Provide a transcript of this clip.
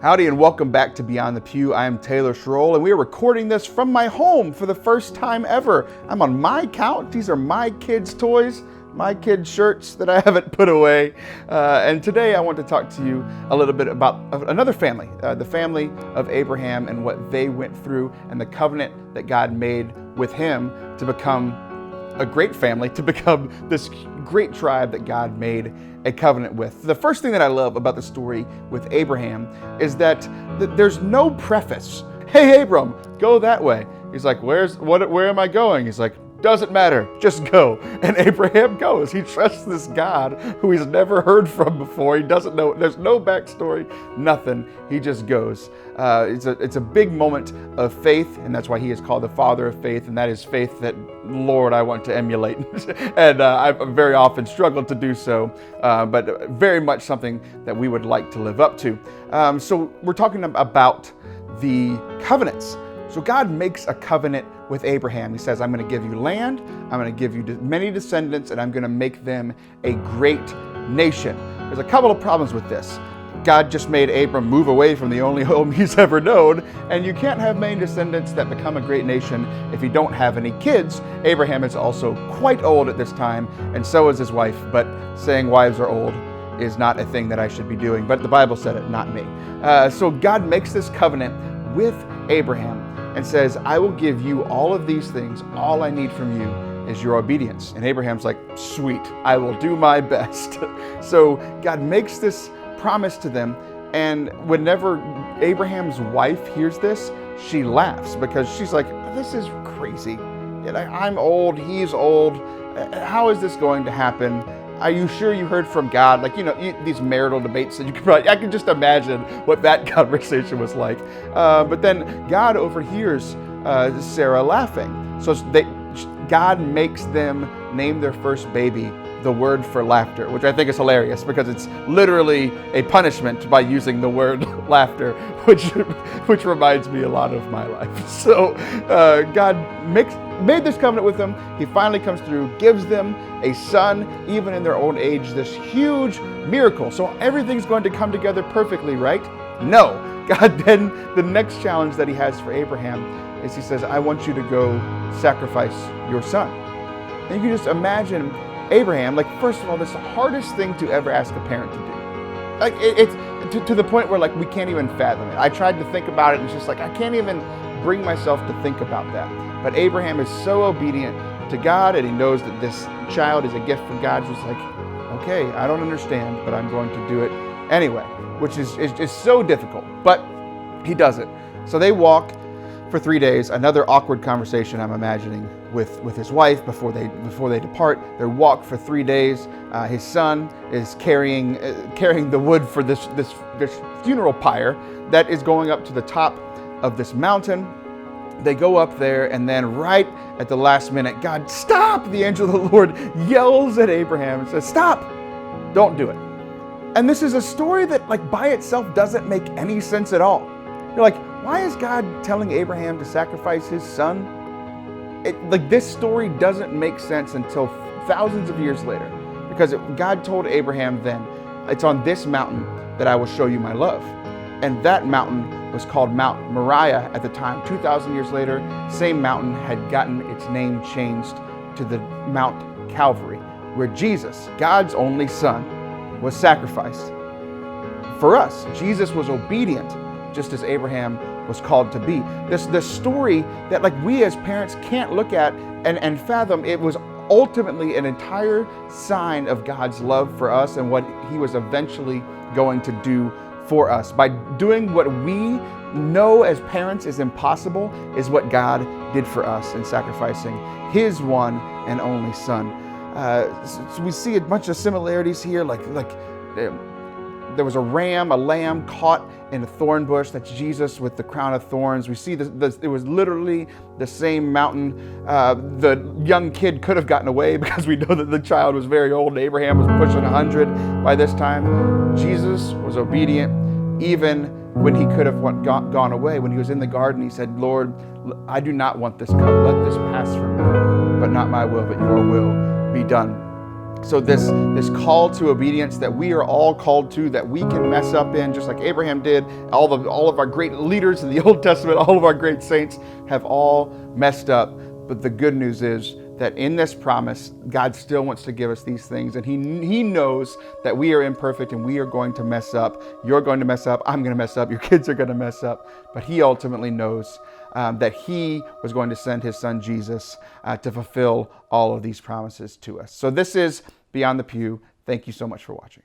Howdy and welcome back to Beyond the Pew. I am Taylor Schroll and we are recording this from my home for the first time ever. I'm on my couch. These are my kids' toys, my kids' shirts that I haven't put away. And today I want to talk to you a little bit about another family, the family of Abraham and what they went through and the covenant that God made with him to become a great family, to become this great tribe that God made a covenant with. The first thing that I love about the story with Abraham is that there's no preface. Hey, Abram, go that way. He's like, where am I going? He's like, doesn't matter, just go. And Abraham goes. He trusts this God who he's never heard from before. He doesn't know, there's no backstory, nothing. He just goes. It's a big moment of faith, and that's why he is called the father of faith, and that is faith that, Lord, I want to emulate. And I've very often struggled to do so, but very much something that we would like to live up to. So we're talking about the covenants. So God makes a covenant with Abraham. He says, I'm going to give you land, I'm going to give you many descendants, and I'm going to make them a great nation. There's a couple of problems with this. God just made Abram move away from the only home he's ever known, and you can't have many descendants that become a great nation if you don't have any kids. Abraham is also quite old at this time, and so is his wife, but saying wives are old is not a thing that I should be doing, but the Bible said it, not me. So God makes this covenant with Abraham and says, I will give you all of these things. All I need from you is your obedience. And Abraham's like, sweet, I will do my best. So God makes this promise to them. And whenever Abraham's wife hears this, she laughs because she's like, this is crazy. I'm old, he's old. How is this going to happen? Are you sure you heard from God? Like, these marital debates that I can just imagine what that conversation was like. But then God overhears Sarah laughing. So God makes them name their first baby the word for laughter, which I think is hilarious because it's literally a punishment by using the word laughter, which reminds me a lot of my life. So God made this covenant with them. He finally comes through, gives them a son, even in their old age, this huge miracle. So everything's going to come together perfectly, right? No. God then, the next challenge that he has for Abraham is he says, I want you to go sacrifice your son. And you can just imagine Abraham, like, first of all, this is the hardest thing to ever ask a parent to do. Like, it's to the point where, like, we can't even fathom it. I tried to think about it, and it's just like, I can't even bring myself to think about that. But Abraham is so obedient to God, and he knows that this child is a gift from God. So it's like, okay, I don't understand, but I'm going to do it anyway, which is so difficult, but he does it. So they walk for 3 days, another awkward conversation I'm imagining with his wife before they depart. They walk for 3 days. His son is carrying the wood for this funeral pyre that is going up to the top of this mountain. They go up there, and then right at the last minute, God, stop! The angel of the Lord yells at Abraham and says, stop! Don't do it. And this is a story that, like, by itself doesn't make any sense at all. You're like, why is God telling Abraham to sacrifice his son? This story doesn't make sense until thousands of years later, because God told Abraham then, it's on this mountain that I will show you my love. And that mountain was called Mount Moriah at the time. 2,000 years later, same mountain had gotten its name changed to the Mount Calvary, where Jesus, God's only son, was sacrificed. For us, Jesus was obedient, just as Abraham was called to be. This story that, like, we as parents can't look at and fathom, it was ultimately an entire sign of God's love for us and what he was eventually going to do for us. By doing what we know as parents is impossible is what God did for us in sacrificing his one and only son. So we see a bunch of similarities here, like there was a lamb caught in a thorn bush. That's Jesus with the crown of thorns. We see it was literally the same mountain. The young kid could have gotten away because we know that the child was very old. Abraham was pushing 100 by this time. Jesus was obedient even when he could have gone away. When he was in the garden, he said, Lord, I do not want this cup. Let this pass from me. But not my will, but your will be done. So this call to obedience that we are all called to, that we can mess up in, just like Abraham did, all of our great leaders in the Old Testament, all of our great saints have all messed up. But the good news is that in this promise, God still wants to give us these things. And he knows that we are imperfect and we are going to mess up. You're going to mess up. I'm going to mess up. Your kids are going to mess up. But he ultimately knows that he was going to send his son Jesus to fulfill all of these promises to us. So this is Beyond the Pew. Thank you so much for watching.